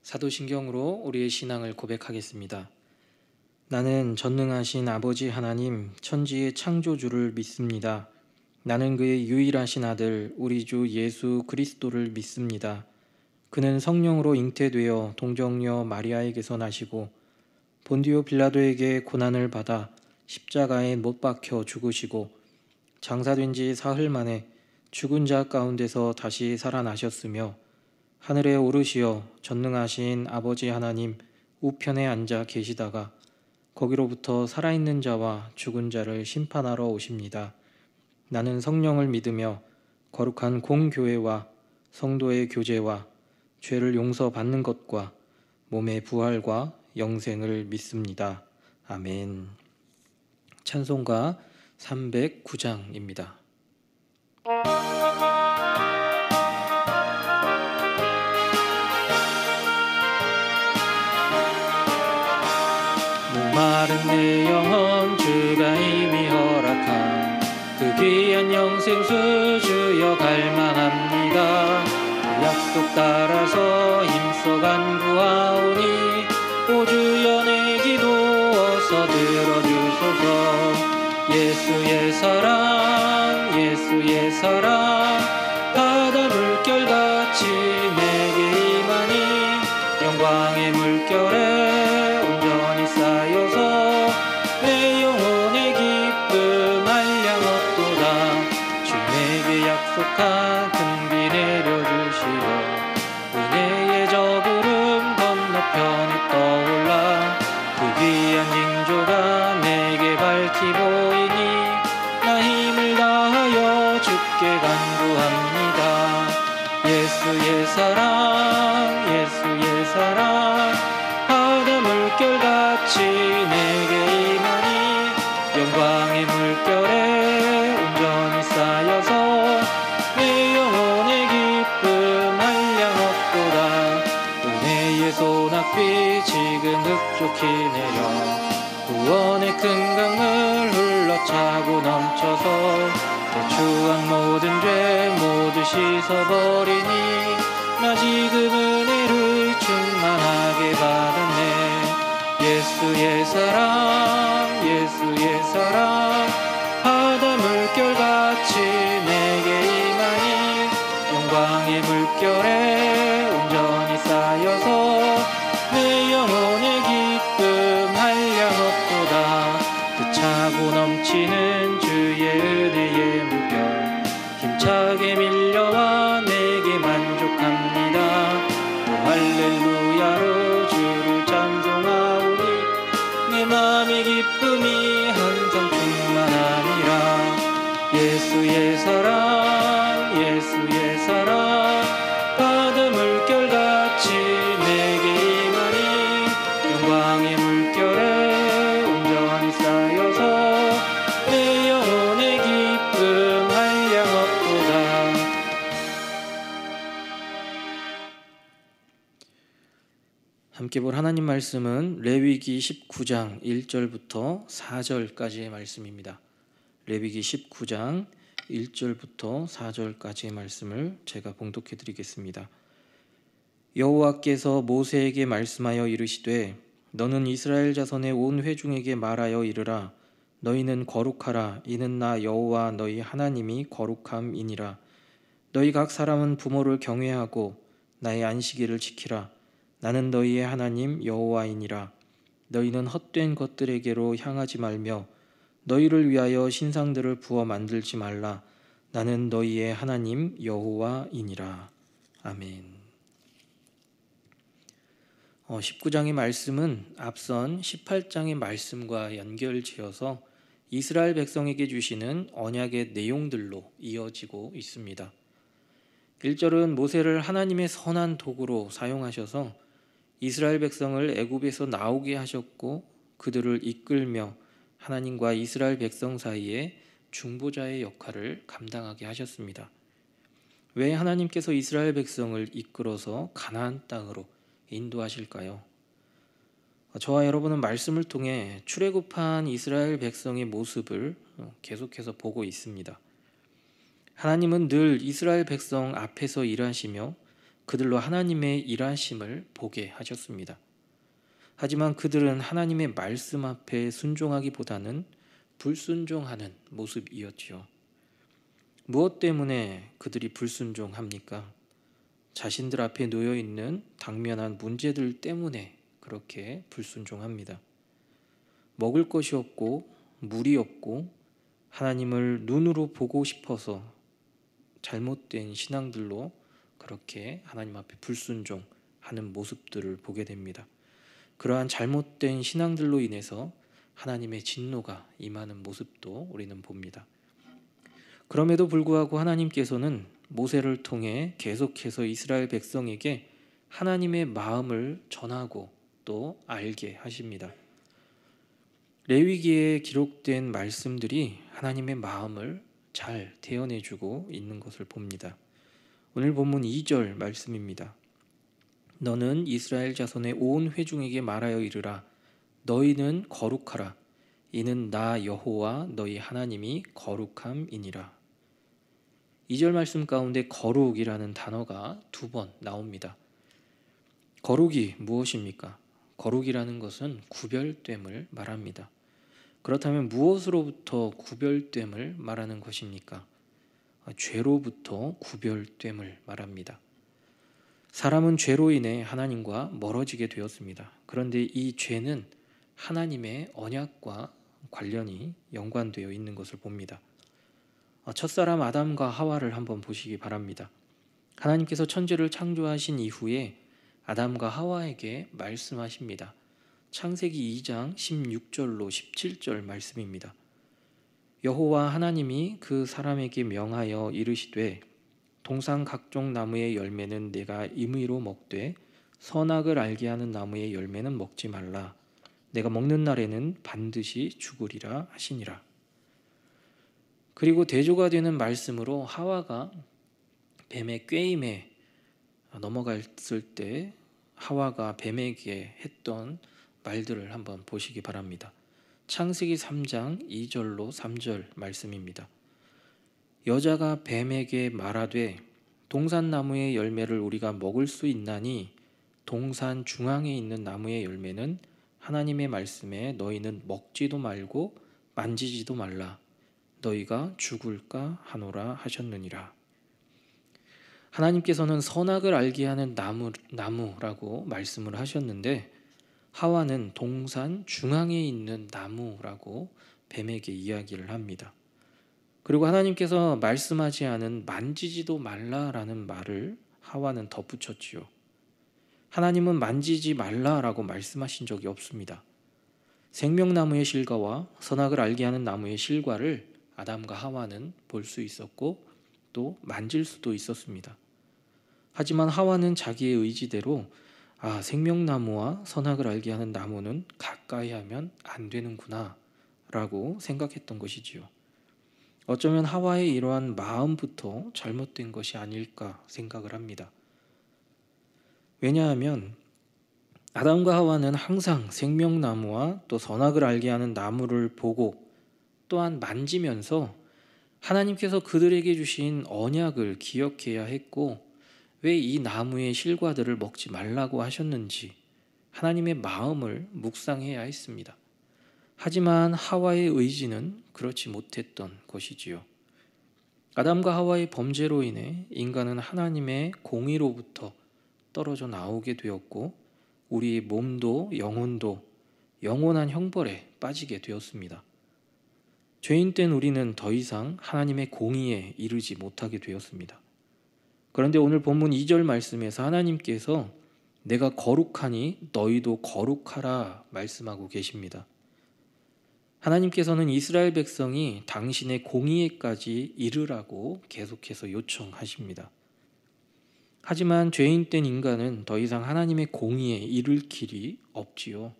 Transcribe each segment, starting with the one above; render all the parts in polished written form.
사도신경으로 우리의 신앙을 고백하겠습니다. 나는 전능하신 아버지 하나님 천지의 창조주를 믿습니다. 나는 그의 유일하신 아들 우리 주 예수 그리스도를 믿습니다. 그는 성령으로 잉태되어 동정녀 마리아에게서 나시고 본디오 빌라도에게 고난을 받아 십자가에 못 박혀 죽으시고 장사된 지 사흘 만에 죽은 자 가운데서 다시 살아나셨으며 하늘에 오르시어 전능하신 아버지 하나님 우편에 앉아 계시다가 거기로부터 살아있는 자와 죽은 자를 심판하러 오십니다. 나는 성령을 믿으며 거룩한 공교회와 성도의 교제와 죄를 용서받는 것과 몸의 부활과 영생을 믿습니다. 아멘. 찬송가 309장입니다. 목마른 내 영혼 주가 이미 허락한 그 귀한 영생수 주여 갈망합니다. 그 약속 따라서 힘써 간구하오니 오 주여 내 기도 어서 들어주소서. 예수의 사랑 예수의 사랑 바다 물결같이 내게 임하니 영광의 물결에 온전히 쌓여서 내 영혼의 기쁨 한량없도다. 주 내게 약속한 큰 비 내려주시어 은혜의 저 구름 건너편에 떠올라 그 귀한 징조가 내게 밝히 보이니 나 힘을 다하여 주께 간구합니다. 예수의 사랑 예수의 사랑 바다 물결같이 내게 임하니 영광의 물결에 온전히 쌓여서 내 영혼의 기쁨 한량없도다. 은혜의 소낙비 지금 흡족히 내려 구원의 큰 강물 흘러차고 넘쳐서 내 추악 모든 죄 모두 씻어버리니 나 지금 은혜를 충만하게 받았네. 예수의 사랑 예수의 사랑 바다 물결같이 내게 임하니 영광의 물결에 온전히 쌓여서 내 영혼의 기쁨 한량없도다. 그 차고 넘치는 주의 은혜의 물결 힘차게 밀려와 내게 만족합니다. 오 할렐루야로 주를 찬송하오니 내 맘의 기쁨이 항상 충만하니라. 예수의 사랑 예수의 사랑 바다 물결같이 내게 임하니 영광의 물결에 온전히 쌓여서 내 영혼의 기쁨 한량없도다. 함께 볼 하나님 말씀은 레위기 19장 1절부터 4절까지의 말씀입니다. 레위기 19장 1절부터 4절까지의 말씀을 제가 봉독해 드리겠습니다. 여호와께서 모세에게 말씀하여 이르시되 너는 이스라엘 자손의 온 회중에게 말하여 이르라. 너희는 거룩하라. 이는 나 여호와 너희 하나님이 거룩함이니라. 너희 각 사람은 부모를 경외하고 나의 안식일을 지키라. 나는 너희의 하나님 여호와이니라. 너희는 헛된 것들에게로 향하지 말며 너희를 위하여 신상들을 부어 만들지 말라. 나는 너희의 하나님 여호와이니라. 아멘. 19장의 말씀은 앞선 18장의 말씀과 연결지어서 이스라엘 백성에게 주시는 언약의 내용들로 이어지고 있습니다. 1절은 모세를 하나님의 선한 도구로 사용하셔서 이스라엘 백성을 애굽에서 나오게 하셨고 그들을 이끌며 하나님과 이스라엘 백성 사이에 중보자의 역할을 감당하게 하셨습니다. 왜 하나님께서 이스라엘 백성을 이끌어서 가나안 땅으로 인도하실까요? 저와 여러분은 말씀을 통해 출애굽한 이스라엘 백성의 모습을 계속해서 보고 있습니다. 하나님은 늘 이스라엘 백성 앞에서 일하시며 그들로 하나님의 일하심을 보게 하셨습니다. 하지만 그들은 하나님의 말씀 앞에 순종하기보다는 불순종하는 모습이었지요. 무엇 때문에 그들이 불순종합니까? 자신들 앞에 놓여 있는 당면한 문제들 때문에 그렇게 불순종합니다. 먹을 것이 없고 물이 없고 하나님을 눈으로 보고 싶어서 잘못된 신앙들로 그렇게 하나님 앞에 불순종하는 모습들을 보게 됩니다. 그러한 잘못된 신앙들로 인해서 하나님의 진노가 임하는 모습도 우리는 봅니다. 그럼에도 불구하고 하나님께서는 모세를 통해 계속해서 이스라엘 백성에게 하나님의 마음을 전하고 또 알게 하십니다. 레위기에 기록된 말씀들이 하나님의 마음을 잘 대언해주고 있는 것을 봅니다. 오늘 본문 2절 말씀입니다. 너는 이스라엘 자손의 온 회중에게 말하여 이르라. 너희는 거룩하라. 이는 나 여호와 너희 하나님이 거룩함이니라. 2절 말씀 가운데 거룩이라는 단어가 2번 나옵니다. 거룩이 무엇입니까? 거룩이라는 것은 구별됨을 말합니다. 그렇다면 무엇으로부터 구별됨을 말하는 것입니까? 죄로부터 구별됨을 말합니다. 사람은 죄로 인해 하나님과 멀어지게 되었습니다. 그런데 이 죄는 하나님의 언약과 관련이 연관되어 있는 것을 봅니다. 첫사람 아담과 하와를 한번 보시기 바랍니다. 하나님께서 천지를 창조하신 이후에 아담과 하와에게 말씀하십니다. 창세기 2장 16절로 17절 말씀입니다. 여호와 하나님이 그 사람에게 명하여 이르시되 동산 각종 나무의 열매는 내가 임의로 먹되 선악을 알게 하는 나무의 열매는 먹지 말라. 내가 먹는 날에는 반드시 죽으리라 하시니라. 그리고 대조가 되는 말씀으로 하와가 뱀의 꾀임에 넘어갔을 때 하와가 뱀에게 했던 말들을 한번 보시기 바랍니다. 창세기 3장 2절로 3절 말씀입니다. 여자가 뱀에게 말하되 동산나무의 열매를 우리가 먹을 수 있나니 동산 중앙에 있는 나무의 열매는 하나님의 말씀에 너희는 먹지도 말고 만지지도 말라. 너희가 죽을까 하노라 하셨느니라. 하나님께서는 선악을 알게 하는 나무라고 말씀을 하셨는데 하와는 동산 중앙에 있는 나무라고 뱀에게 이야기를 합니다. 그리고 하나님께서 말씀하지 않은 만지지도 말라라는 말을 하와는 덧붙였지요. 하나님은 만지지 말라라고 말씀하신 적이 없습니다. 생명나무의 실과와 선악을 알게 하는 나무의 실과를 아담과 하와는 볼 수 있었고 또 만질 수도 있었습니다. 하지만 하와는 자기의 의지대로 생명나무와 선악을 알게 하는 나무는 가까이 하면 안 되는구나 라고 생각했던 것이지요. 어쩌면 하와의 이러한 마음부터 잘못된 것이 아닐까 생각을 합니다. 왜냐하면 아담과 하와는 항상 생명나무와 또 선악을 알게 하는 나무를 보고 또한 만지면서 하나님께서 그들에게 주신 언약을 기억해야 했고 왜 이 나무의 실과들을 먹지 말라고 하셨는지 하나님의 마음을 묵상해야 했습니다. 하지만 하와의 의지는 그렇지 못했던 것이지요. 아담과 하와의 범죄로 인해 인간은 하나님의 공의로부터 떨어져 나오게 되었고 우리의 몸도 영혼도 영원한 형벌에 빠지게 되었습니다. 죄인 된 우리는 더 이상 하나님의 공의에 이르지 못하게 되었습니다. 그런데 오늘 본문 2절 말씀에서 하나님께서 내가 거룩하니 너희도 거룩하라 말씀하고 계십니다. 하나님께서는 이스라엘 백성이 당신의 공의에까지 이르라고 계속해서 요청하십니다. 하지만 죄인 된 인간은 더 이상 하나님의 공의에 이를 길이 없지요.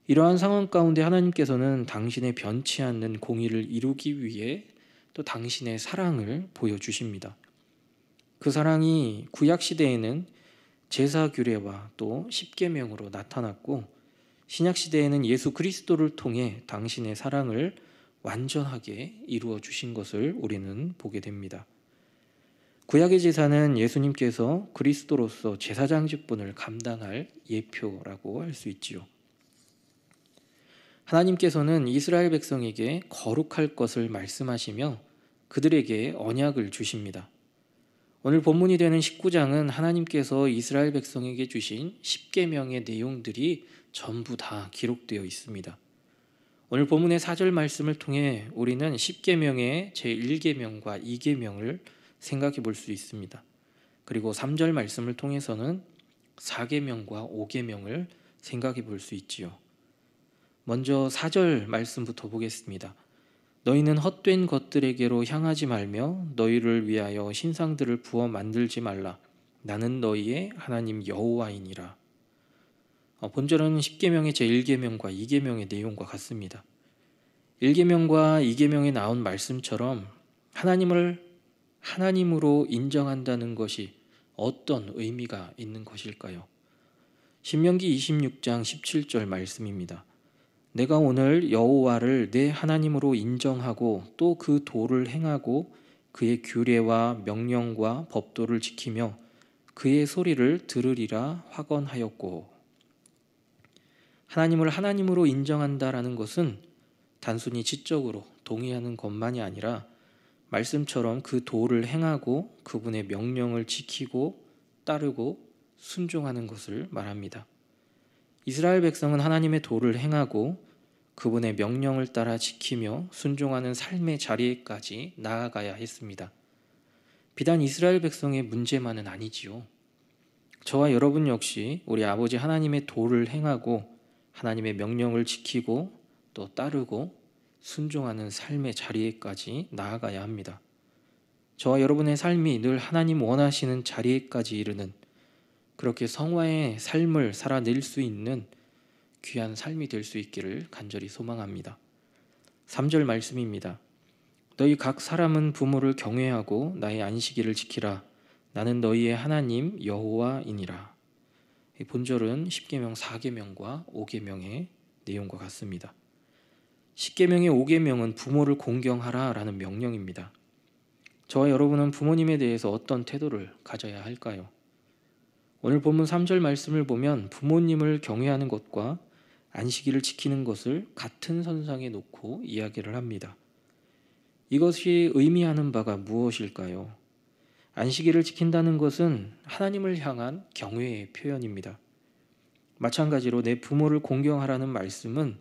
이러한 상황 가운데 하나님께서는 당신의 변치 않는 공의를 이루기 위해 또 당신의 사랑을 보여주십니다. 그 사랑이 구약시대에는 제사규례와 또 십계명으로 나타났고 신약시대에는 예수 그리스도를 통해 당신의 사랑을 완전하게 이루어 주신 것을 우리는 보게 됩니다. 구약의 제사는 예수님께서 그리스도로서 제사장 직분을 감당할 예표라고 할 수 있지요. 하나님께서는 이스라엘 백성에게 거룩할 것을 말씀하시며 그들에게 언약을 주십니다. 오늘 본문이 되는 19장은 하나님께서 이스라엘 백성에게 주신 10계명의 내용들이 전부 다 기록되어 있습니다. 오늘 본문의 4절 말씀을 통해 우리는 10계명의 제1계명과 2계명을 생각해 볼 수 있습니다. 그리고 3절 말씀을 통해서는 4계명과 5계명을 생각해 볼 수 있지요. 먼저 4절 말씀부터 보겠습니다. 너희는 헛된 것들에게로 향하지 말며 너희를 위하여 신상들을 부어 만들지 말라. 나는 너희의 하나님 여호와이니라. 본절은 10계명의 제1계명과 2계명의 내용과 같습니다. 1계명과 2계명에 나온 말씀처럼 하나님을 하나님으로 인정한다는 것이 어떤 의미가 있는 것일까요? 신명기 26장 17절 말씀입니다. 내가 오늘 여호와를 내 하나님으로 인정하고 또 그 도를 행하고 그의 규례와 명령과 법도를 지키며 그의 소리를 들으리라 확언하였고. 하나님을 하나님으로 인정한다라는 것은 단순히 지적으로 동의하는 것만이 아니라 말씀처럼 그 도를 행하고 그분의 명령을 지키고 따르고 순종하는 것을 말합니다. 이스라엘 백성은 하나님의 도를 행하고 그분의 명령을 따라 지키며 순종하는 삶의 자리에까지 나아가야 했습니다. 비단 이스라엘 백성의 문제만은 아니지요. 저와 여러분 역시 우리 아버지 하나님의 도를 행하고 하나님의 명령을 지키고 또 따르고 순종하는 삶의 자리에까지 나아가야 합니다. 저와 여러분의 삶이 늘 하나님 원하시는 자리에까지 이르는 그렇게 성화의 삶을 살아낼 수 있는 귀한 삶이 될 수 있기를 간절히 소망합니다. 3절 말씀입니다. 너희 각 사람은 부모를 경외하고 나의 안식일을 지키라. 나는 너희의 하나님 여호와이니라. 본절은 10계명 4계명과 5계명의 내용과 같습니다. 10계명의 5계명은 부모를 공경하라 라는 명령입니다. 저와 여러분은 부모님에 대해서 어떤 태도를 가져야 할까요? 오늘 본문 3절 말씀을 보면 부모님을 경외하는 것과 안식일을 지키는 것을 같은 선상에 놓고 이야기를 합니다. 이것이 의미하는 바가 무엇일까요? 안식일을 지킨다는 것은 하나님을 향한 경외의 표현입니다. 마찬가지로 내 부모를 공경하라는 말씀은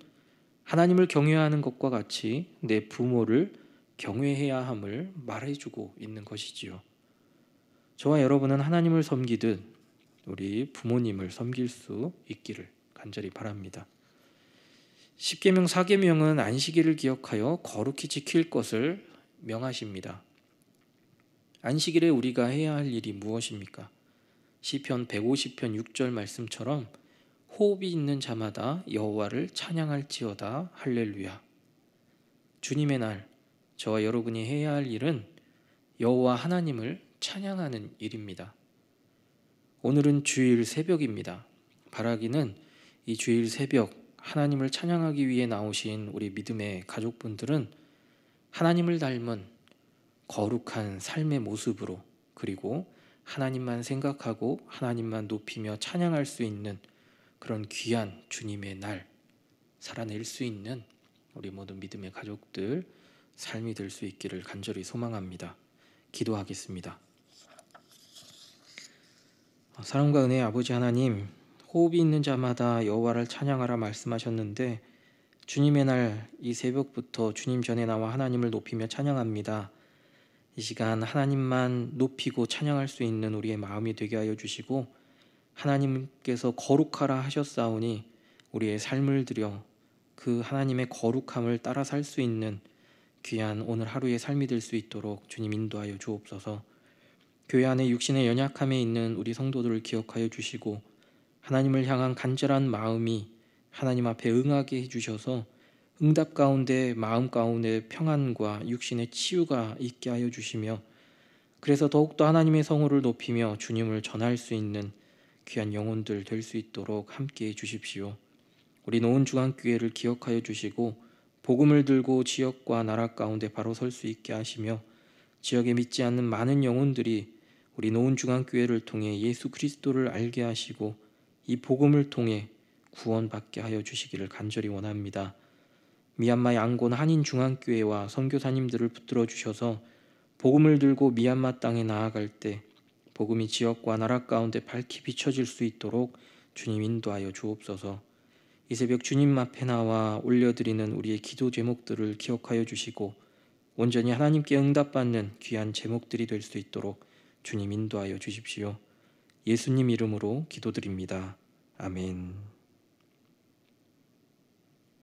하나님을 경외하는 것과 같이 내 부모를 경외해야 함을 말해주고 있는 것이지요. 저와 여러분은 하나님을 섬기듯 우리 부모님을 섬길 수 있기를 간절히 바랍니다. 10계명 4계명은 안식일을 기억하여 거룩히 지킬 것을 명하십니다. 안식일에 우리가 해야 할 일이 무엇입니까? 시편 150편 6절 말씀처럼 호흡이 있는 자마다 여호와를 찬양할지어다 할렐루야. 주님의 날 저와 여러분이 해야 할 일은 여호와 하나님을 찬양하는 일입니다. 오늘은 주일 새벽입니다. 바라기는 이 주일 새벽 하나님을 찬양하기 위해 나오신 우리 믿음의 가족분들은 하나님을 닮은 거룩한 삶의 모습으로 그리고 하나님만 생각하고 하나님만 높이며 찬양할 수 있는 그런 귀한 주님의 날 살아낼 수 있는 우리 모든 믿음의 가족들 삶이 될 수 있기를 간절히 소망합니다. 기도하겠습니다. 사랑과 은혜의 아버지 하나님, 호흡이 있는 자마다 여호와를 찬양하라 말씀하셨는데 주님의 날 이 새벽부터 주님 전에 나와 하나님을 높이며 찬양합니다. 이 시간 하나님만 높이고 찬양할 수 있는 우리의 마음이 되게 하여 주시고 하나님께서 거룩하라 하셨사오니 우리의 삶을 들여 그 하나님의 거룩함을 따라 살 수 있는 귀한 오늘 하루의 삶이 될 수 있도록 주님 인도하여 주옵소서. 교회 안에 육신의 연약함에 있는 우리 성도들을 기억하여 주시고 하나님을 향한 간절한 마음이 하나님 앞에 응하게 해주셔서 응답 가운데 마음 가운데 평안과 육신의 치유가 있게 하여 주시며 그래서 더욱더 하나님의 성호를 높이며 주님을 전할 수 있는 귀한 영혼들 될 수 있도록 함께해 주십시오. 우리 노은중앙교회를 기억하여 주시고 복음을 들고 지역과 나라 가운데 바로 설 수 있게 하시며 지역에 믿지 않는 많은 영혼들이 우리 노은중앙교회를 통해 예수 그리스도를 알게 하시고 이 복음을 통해 구원받게 하여 주시기를 간절히 원합니다. 미얀마 양곤 한인중앙교회와 선교사님들을 붙들어 주셔서 복음을 들고 미얀마 땅에 나아갈 때 복음이 지역과 나라 가운데 밝히 비춰질 수 있도록 주님 인도하여 주옵소서. 이 새벽 주님 앞에 나와 올려드리는 우리의 기도 제목들을 기억하여 주시고 온전히 하나님께 응답받는 귀한 제목들이 될 수 있도록 주님 인도하여 주십시오. 예수님 이름으로 기도드립니다. 아멘.